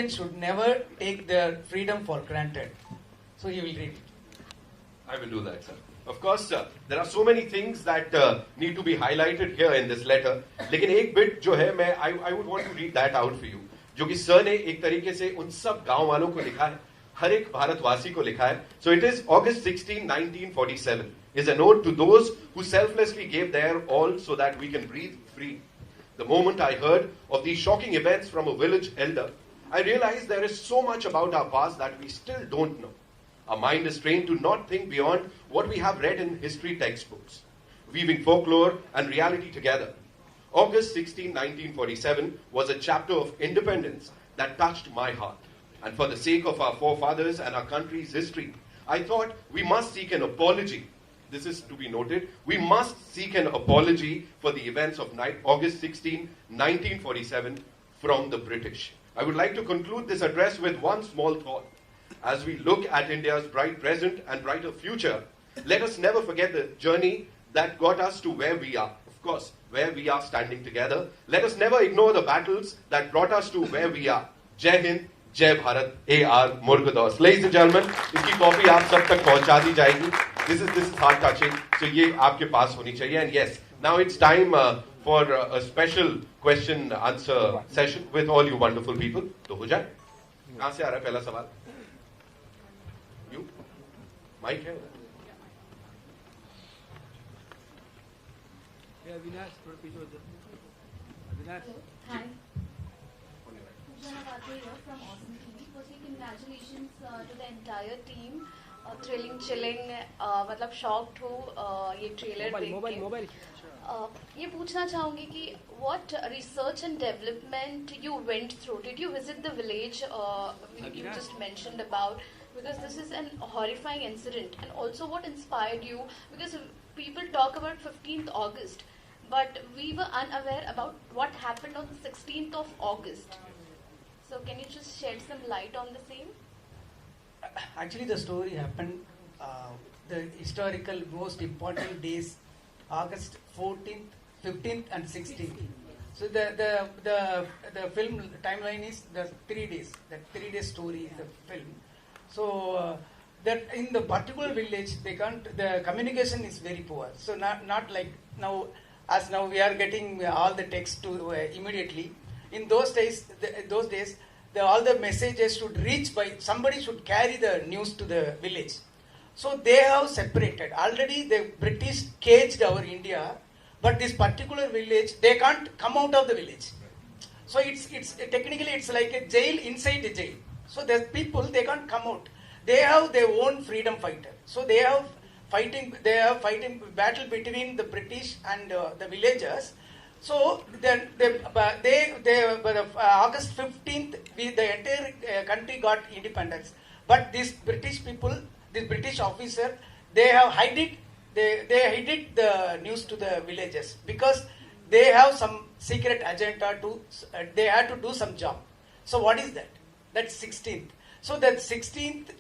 Indians should never take their freedom for granted. So he will read it. I will do that, sir. Of course, there are so many things that need to be highlighted here in this letter. लेकिन एक bit जो है, I would want to read that out for you. जो कि sir ने एक तरीके से उन सब गांव वालों को लिखा है, हर एक भारतवासी को लिखा है. So it is August 16, 1947. Is a note to those who selflessly gave their all so that we can breathe free. The moment I heard of these shocking events from a village elder, I realized there is so much about our past that we still don't know. Our mind is trained to not think beyond what we have read in history textbooks, weaving folklore and reality together. August 16, 1947 was a chapter of independence that touched my heart. And for the sake of our forefathers and our country's history, I thought we must seek an apology. This is to be noted. We must seek an apology for the events of August 16, 1947 from the British. I would like to conclude this address with one small thought. As we look at India's bright present and brighter future, let us never forget the journey that got us to where we are. Of course, where we are standing together. Let us never ignore the battles that brought us to where we are. Jai Hind, Jai Bharat, A.R. Murugadoss. Ladies and gentlemen, इसकी copy आप सब तक पहुंचा दी जाएगी. This is heart touching. So ये आपके पास होनी चाहिए. And yes, now it's time for a special question answer session with all you wonderful people. तो हो जाए. कहाँ से आ रहा है पहला सवाल? You? Mike है? Hi. From Awesome TV. Firstly, congratulations to the entire team. Thrilling, chilling, मतलब shocked हूँ ये trailer देख के. ये पूछना चाहूँगी कि what research and development you went through? Did you visit the village you just mentioned about? Because this is an horrifying incident. And also what inspired you? Because people talk about 15th August, but we were unaware about what happened on the 16th of August. So can you just shed some light on the same? Actually, the story happened, the historical most important days, August 14th, 15th and 16th. So the film timeline is the 3 days. The 3 day story is the film. So that in the particular village, they can't. The communication is very poor. So not like now, as now we are getting all the text to immediately. In those days, all the messages should reach by somebody should carry the news to the village. So they have separated. Already the British caged our India, but this particular village, they can't come out of the village. So it's technically it's like a jail inside a jail. So the people, they can't come out. They have their own freedom fighter. So they have fighting battle between the British and the villagers. So then August 15th, the entire country got independence. But these British people, this British officer, they have hid the news to the villagers because they have some secret agenda to. They had to do some job. So what is that? That's 16th. So that 16th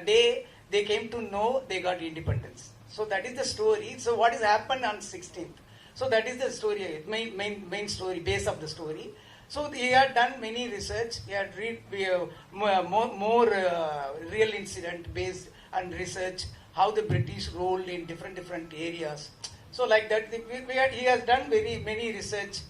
day they came to know they got independence. So that is the story. So what has happened on 16th? So that is the story, main story, base of the story. So he had done many research. He had read more real incident based and research how the British rolled in different areas. So like that, he has done many research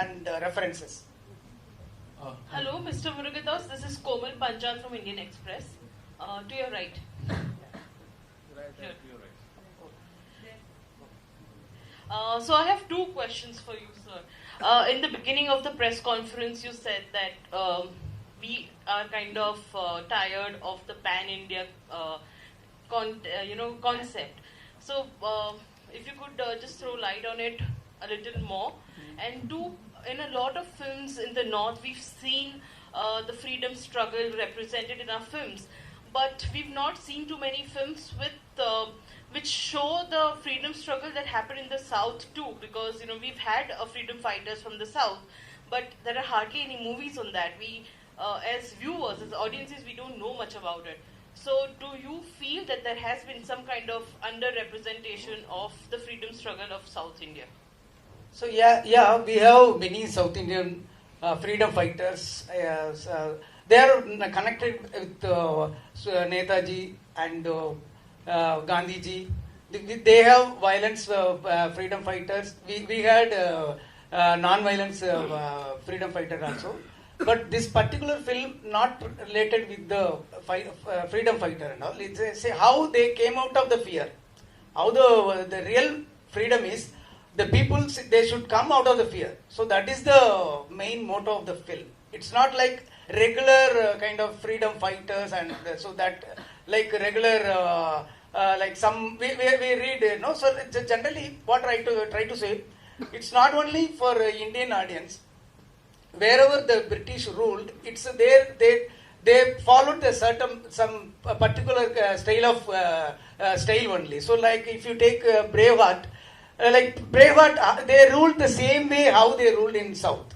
and references. Hello, Mr. Murugadoss. This is Komal Panchal from Indian Express. To your right. So I have two questions for you, sir. In the beginning of the press conference, you said that we are kind of tired of the pan-India concept. So if you could just throw light on it a little more. And two, in a lot of films in the north, we've seen the freedom struggle represented in our films, but we've not seen too many films with which show the freedom struggle that happened in the south too, because we've had freedom fighters from the south, but there are hardly any movies on that. We as viewers, as audiences, we don't know much about it. So do you feel that there has been some kind of underrepresentation of the freedom struggle of South India? So yeah, we have many South Indian freedom fighters. They are connected with Netaji and Gandhiji. They have violence freedom fighters. We had non-violence freedom fighter also. But this particular film not related with the freedom fighter and all. It's say how they came out of the fear. How the real freedom is, the people, they should come out of the fear. So that is the main motto of the film. It's not like regular kind of freedom fighters and so that like regular like some we read no. So generally what I try to say, it's not only for Indian audience. Wherever the British ruled, it's there they followed the some particular style of style only. So like if you take Braveheart, they ruled the same way how they ruled in South.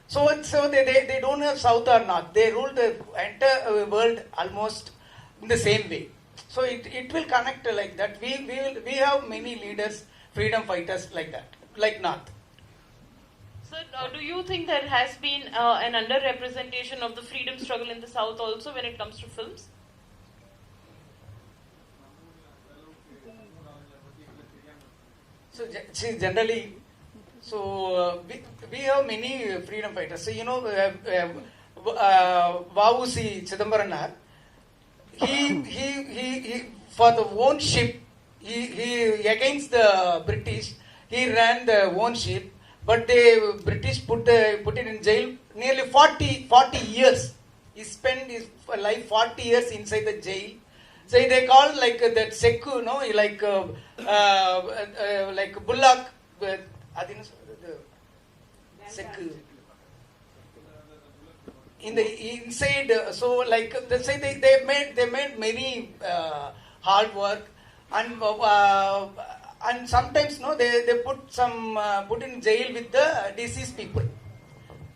So they don't have South or North. They rule the entire world almost in the same way. So it will connect like that. We have many leaders, freedom fighters like that, like North. So do you think there has been an underrepresentation of the freedom struggle in the South also when it comes to films? So see, generally, so we have many freedom fighters. So you know, Vausi Chidambaran, he for the own ship, he against the British, he ran the own ship, but the British put it in jail nearly 40 years. He spent his life 40 years inside the jail. So they call like that Sekku, no, like Bullock, Sekku. In the inside, so like they say they made many hard work and sometimes no they put in jail with the deceased people.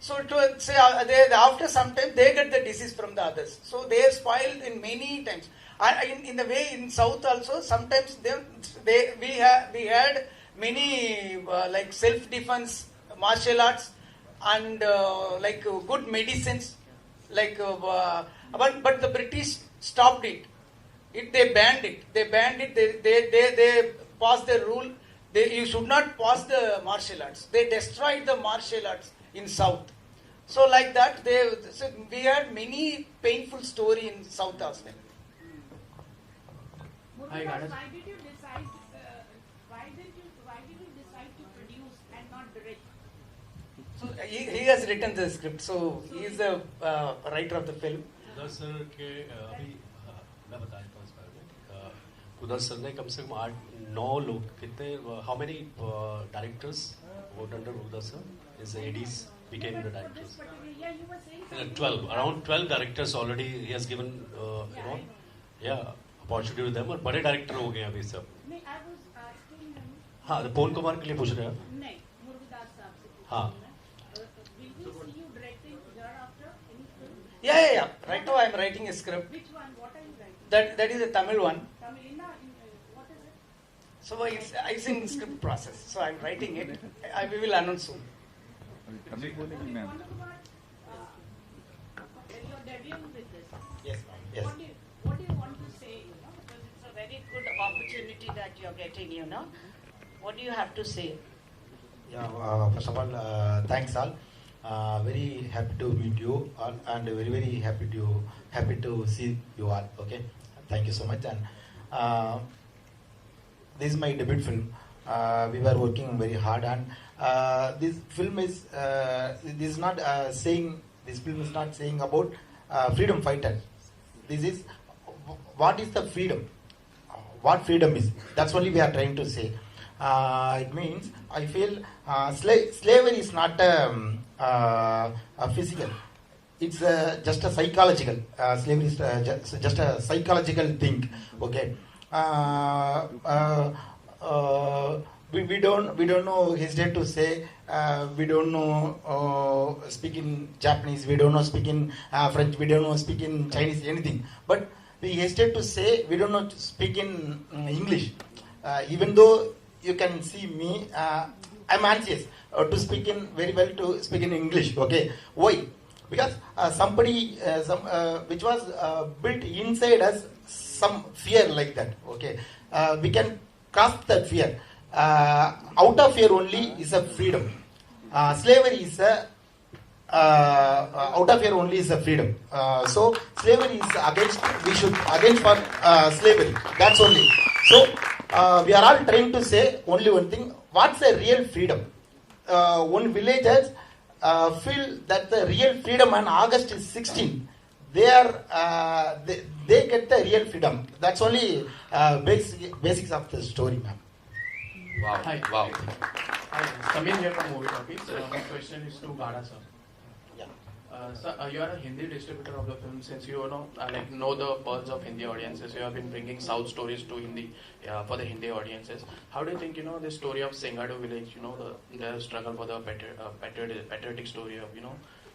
So to say after some time they get the disease from the others. So they are spoiled in many times. And in the way in South also sometimes we had many like self-defense martial arts and like good medicines like but the British stopped it. They banned it. They passed the rule. You should not pass the martial arts. They destroyed the martial arts in South. So like that we had many painful story in South as well. Hi, Gada. Why did you decide to produce and not direct? So he has written the script. So he is the writer of the film. कुदर sir के अभी मैं बता देता हूँ इस बारे में कुदर सर ने कम से कम 8-9 लोग कितने how many directors worked under Murugadoss sir? His ADs became the directors. 12 around 12 directors already he has given you know opportunity to them और बड़े director हो गए अभी सब. हाँ पवन कुमार के लिए पूछ रहे हैं. नहीं मुरुगदास साहब से. हाँ. Yeah. Right now I am writing a script. Which one? What are you writing? That is a Tamil one. Tamil. What is it? So it's in script process. So I am writing it. We will announce soon. You're debuting with this. Yes, ma'am. Yes. What do you want to say? Because it's a very good opportunity that you're getting. What do you have to say? Yeah. First of all, thanks all. Very happy to meet you all and very happy to see you all. Okay, thank you so much. And this is my debut film. We were working very hard and this film is not saying about freedom fighter. This is what is the freedom? What freedom is? That's only we are trying to say. It means I feel slavery is not a physical. It's just a psychological. Slavery is just a psychological thing. Okay. We don't know hesitate to say we don't know speak in Japanese, we don't know speak in French, we don't know speak in Chinese, anything. But we hesitate to say we don't know speak in English. Even though you can see me, I'm anxious. to speak in very well to speak in English. Okay, why? Because somebody which was built inside us some fear like that. Okay, we can cast that fear. Out of fear only is a freedom. Slavery is a out of fear only is a freedom. So slavery is against. We should against for slavery. That's only. So we are all trying to say only one thing. What's a real freedom? One villagers feel that the real freedom on August is 16. They get the real freedom. That's only basics of the story, ma'am. Wow. Hi. Wow. Hi, Samir here from Movie Topics. My question is to Gada sir. Yeah. Sir, you are a Hindi distributor of the film. Since you know the pulse of Hindi audiences, you have been bringing South stories to Hindi for the Hindi audiences. How do you think the story of Singadu village, their struggle for the patriotic story of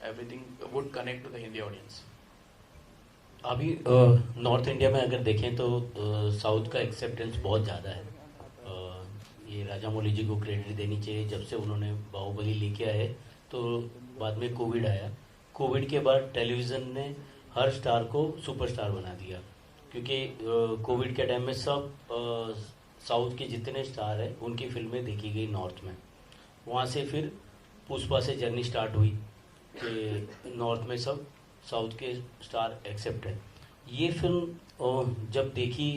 everything would connect to the Hindi audience? अभी north India में अगर देखें तो south का acceptance बहुत ज़्यादा है. ये राजा मौली जी को क्रेडिट देनी चाहिए. जब से उन्होंने बाहुबली लेके आए तो बाद में कोविड आया. कोविड के बाद टेलीविज़न ने हर स्टार को सुपरस्टार बना दिया, क्योंकि कोविड के टाइम में सब साउथ के जितने स्टार हैं उनकी फिल्में देखी गई नॉर्थ में. वहाँ से फिर पुष्पा से जर्नी स्टार्ट हुई कि नॉर्थ में सब साउथ के स्टार एक्सेप्ट है. ये फिल्म जब देखी,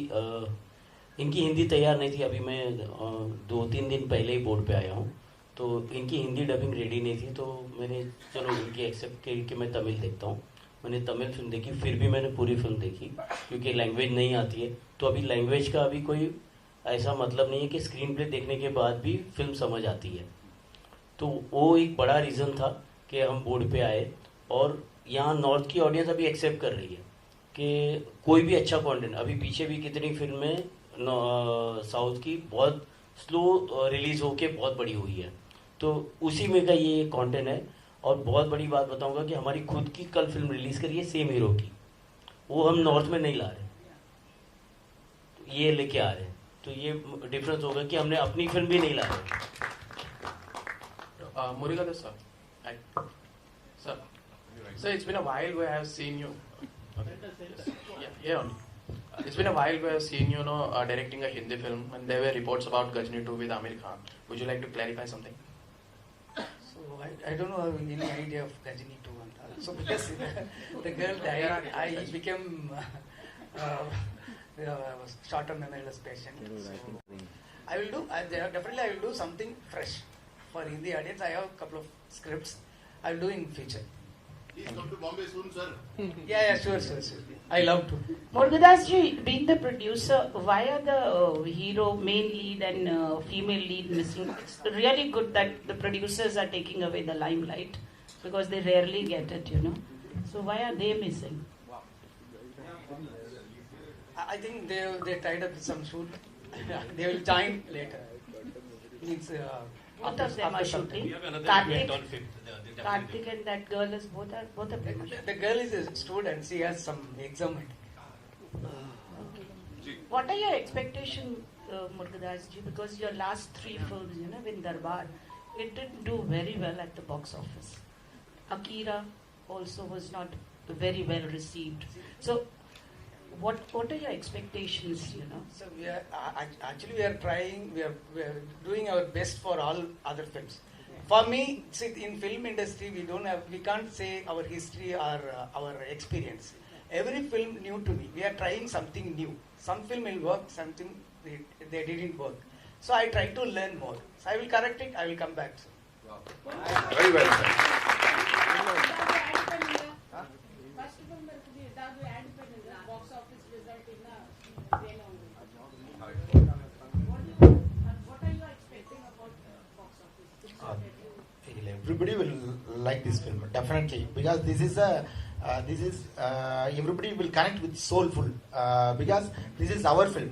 इनकी हिंदी तैयार नहीं थी. अभी मैं 2-3 दिन पहले ही बोर्ड पे आया हूँ, तो इनकी हिंदी डबिंग रेडी नहीं थी. तो मैंने चलो इनकी एक्सेप्ट की कि मैं तमिल देखता हूँ. मैंने तमिल फिल्म देखी, फिर भी मैंने पूरी फिल्म देखी क्योंकि लैंग्वेज नहीं आती है. तो अभी लैंग्वेज का अभी कोई ऐसा मतलब नहीं है कि स्क्रीन प्ले देखने के बाद भी फिल्म समझ आती है. तो वो एक बड़ा रीज़न था कि हम बोर्ड पे आए. और यहाँ नॉर्थ की ऑडियंस अभी एक्सेप्ट कर रही है कि कोई भी अच्छा कंटेंट. अभी पीछे भी कितनी फिल्में साउथ की बहुत स्लो रिलीज होके बहुत बड़ी हुई है. तो उसी में का ये कंटेंट है. और बहुत बड़ी बात बताऊंगा कि हमारी खुद की कल फिल्म रिलीज करी है सेम हीरो की, वो हम नॉर्थ में नहीं ला रहे, ये लेके आ रहे हैं. तो ये डिफरेंस होगा कि हमने अपनी फिल्म भी नहीं ला रहे. Murugadoss sir. Hi. Sir, it's been a while where I have seen you. Yeah. It's been a while where I've seen you directing a Hindi film, and there were reports about Gajni 2 with Amir Khan. Would you like to clarify something? So I don't know any idea of Gajni 2 and all. So because the girl died, I became short-term memory loss patient. So I will do something fresh for Hindi audience. I have a couple of scripts. I will do in future. Please come to Bombay soon, sir. Yeah, sure. I love to. Murugadoss ji, being the producer, why are the hero, main lead and female lead missing? It's really good that the producers are taking away the limelight because they rarely get it, So why are they missing? I think they tied up with some shoot. They will join later. Means Both of them are shooting. We have another Karthik, event on 5th. Karthik and that girl is both are pretty much. the girl is a student. She has some exam. What are your expectations, Murugadoss ji? Because your last 3 films, with Darbar, it didn't do very well at the box office. Akira also was not very well received. So, what are your expectations? So we are trying. We are doing our best for all other films. For me, see, in film industry, we can't say our history or our experience. Every film new to me. We are trying something new. Some film will work, something they didn't work. So I try to learn more. So I will correct it. I will come back. Wow. Very well said. Everybody will like this film definitely, because this is everybody will connect with soulful, because this is our film.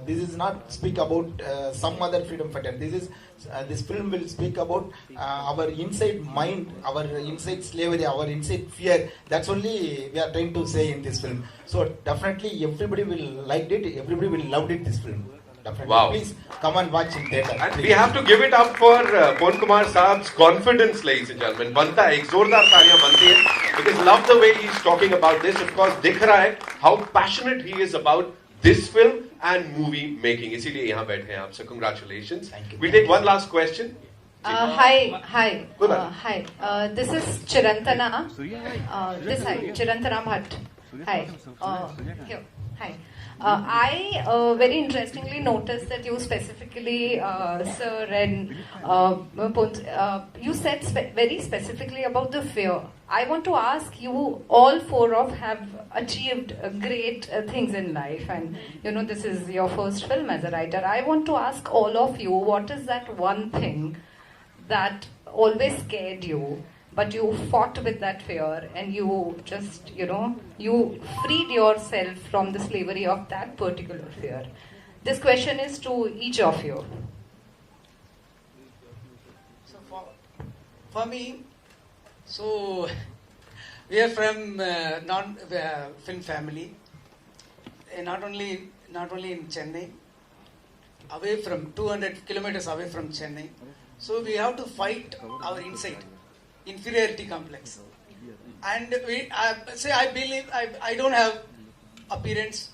This is not speak about some other freedom fighter. This film will speak about our inside mind, our inside slavery, our inside fear. That's only we are trying to say in this film. So definitely everybody will like it. Everybody will love it. This film. definitely. Wow. Please come and watch in theater. And we have to give it up for Pon Kumar Saab's confidence, ladies and gentlemen. Banta hai, ek zordar taaliyan banti hai. Because love the way he's talking about this. Of course, dikh raha hai how passionate he is about this film and movie making. इसीलिए यहाँ बैठे हैं आप. So congratulations. Thank you. We take one last question. Hi. Good one. Hi. This is Chirantana. Chirantana Bhatt. Hi. Here. Hi. I very interestingly noticed that you specifically, sir, and you said very specifically about the fear. I want to ask you, all four of have achieved great things in life, and this is your first film as a writer. I want to ask all of you, what is that one thing that always scared you, but you fought with that fear and you just, you freed yourself from the slavery of that particular fear? This question is to each of you. So for me, so we are from non-film family, not only in Chennai, away from 200 kilometers away from Chennai. So we have to fight our inside inferiority complex, and I believe I don't have appearance,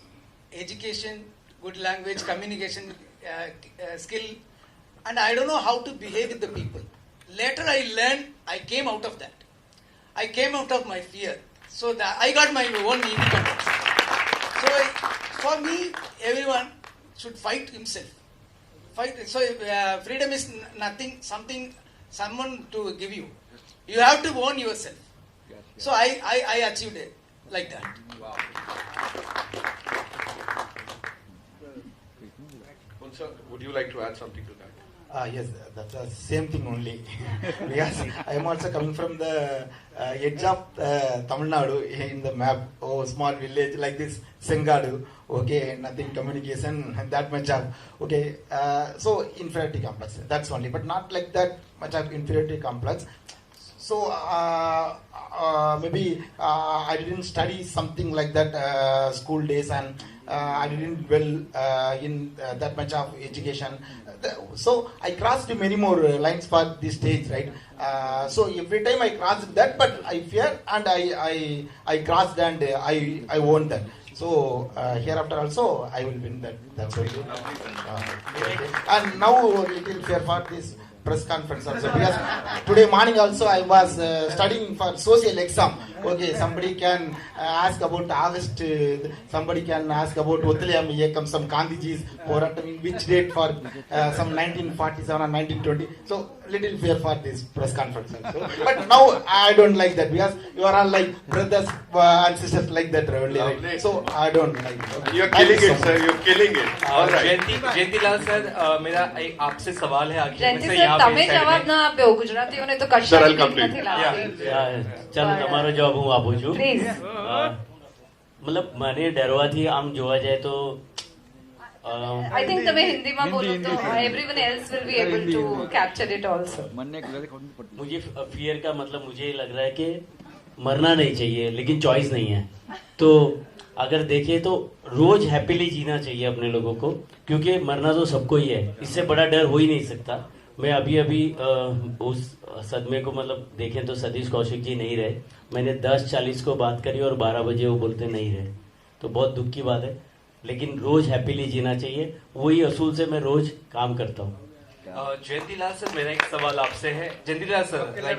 education, good language, communication skill, and I don't know how to behave with the people. Later I learned, I came out of that. I came out of my fear, so that I got my own independence. So for me, everyone should fight himself. So freedom is nothing, someone to give you. You have to own yourself. So I achieved it like that. Wow. Sir, would you like to add something to that? Yes, that's the same thing only. Because I am also coming from the edge of Tamil Nadu in the map. Oh, small village like this, Sengadu. Okay, nothing communication, that much of. Okay, so inferiority complex. That's only, but not like that much of inferiority complex. So maybe I didn't study something like that school days, and I didn't well in that much of education. So I crossed many more lines for this stage, right? So every time I crossed that, but I fear and I crossed and I won that. So hereafter also I will win that. That's very good. And now a little fear for this press conference also, because today morning also I was studying for social exam. Okay, somebody can ask about August, somebody can ask about Uttalayam Yekam, some Gandhiji's Poratam, in which date for some 1947 or 1920. So little fear for this press conference also. But now I don't like that, because you are all like brothers and sisters like that only, right? So I don't like it. Okay. You're killing it, sir. You're killing it. All right. Jayantilal sir, मेरा एक आपसे सवाल है आखिर में से जयंती sir, તમે જવાબ ના આપ્યો. ગુજરાતીઓને તો કશાય નથી લાગતી. ચાલો તમારો જવાબ હું આપું છું. પ્લીઝ. મતલબ મને ડરવાથી આમ જોવા જાય તો I think તમે હિન્દીમાં બોલો તો everyone else will be able to capture it also. मुझे फियर का मतलब मुझे लग रहा है कि मरना नहीं चाहिए, लेकिन चॉइस नहीं है. तो अगर देखें तो रोज हैप्पीली जीना चाहिए अपने लोगों को, क्योंकि मरना तो सबको ही है. इससे बड़ा डर हो ही नहीं सकता. मैं अभी उस सदमे को मतलब देखें तो सतीश कौशिक जी नहीं रहे. मैंने 10:40 को बात करी और 12 बजे वो बोलते नहीं रहे. तो बहुत दुख की बात है, लेकिन रोज हैप्पीली जीना चाहिए. वही असूल से मैं रोज काम करता हूँ. जयंतीलाल सर, मेरा एक सवाल आपसे है. जयंतीलाल सर, लाइक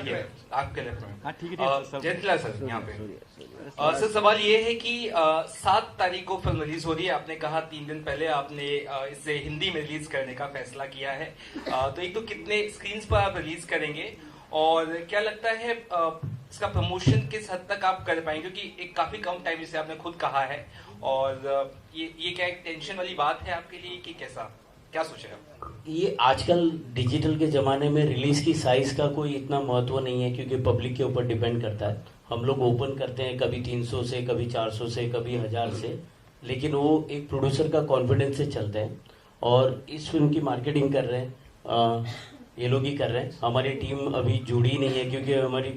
आपके लेफ्ट में. जयंतीलाल सर, यहाँ पे सर सवाल ये है कि 7 तारीख को फिल्म रिलीज हो रही है. आपने कहा 3 दिन पहले आपने इसे हिंदी में रिलीज करने का फैसला किया है. तो एक तो कितने स्क्रीन्स पर आप रिलीज करेंगे, और क्या लगता है इसका प्रमोशन किस हद तक आप कर पाएंगे, क्योंकि एक काफी कम टाइम जिसे आपने खुद कहा है, और ये क्या एक टेंशन वाली बात है आपके लिए कि कैसा, क्या सोचे आप? ये आजकल डिजिटल के ज़माने में रिलीज की साइज का कोई इतना महत्व नहीं है, क्योंकि पब्लिक के ऊपर डिपेंड करता है. हम लोग ओपन करते हैं कभी 300 से, कभी 400 से, कभी 1000 से, लेकिन वो एक प्रोड्यूसर का कॉन्फिडेंस से चलते हैं. और इस फिल्म की मार्केटिंग कर रहे हैं, ये लोग ही कर रहे हैं. हमारी टीम अभी जुड़ी नहीं है, क्योंकि हमारी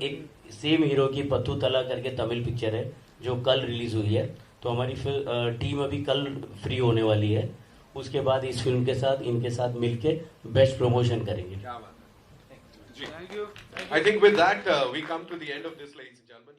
एक सेम हीरो की पत्थू तला करके तमिल पिक्चर है जो कल रिलीज हुई है. तो हमारी टीम अभी कल फ्री होने वाली है, उसके बाद इस फिल्म के साथ इनके साथ मिलके बेस्ट प्रमोशन करेंगे. I think with that we come to the end of this, ladies and gentlemen.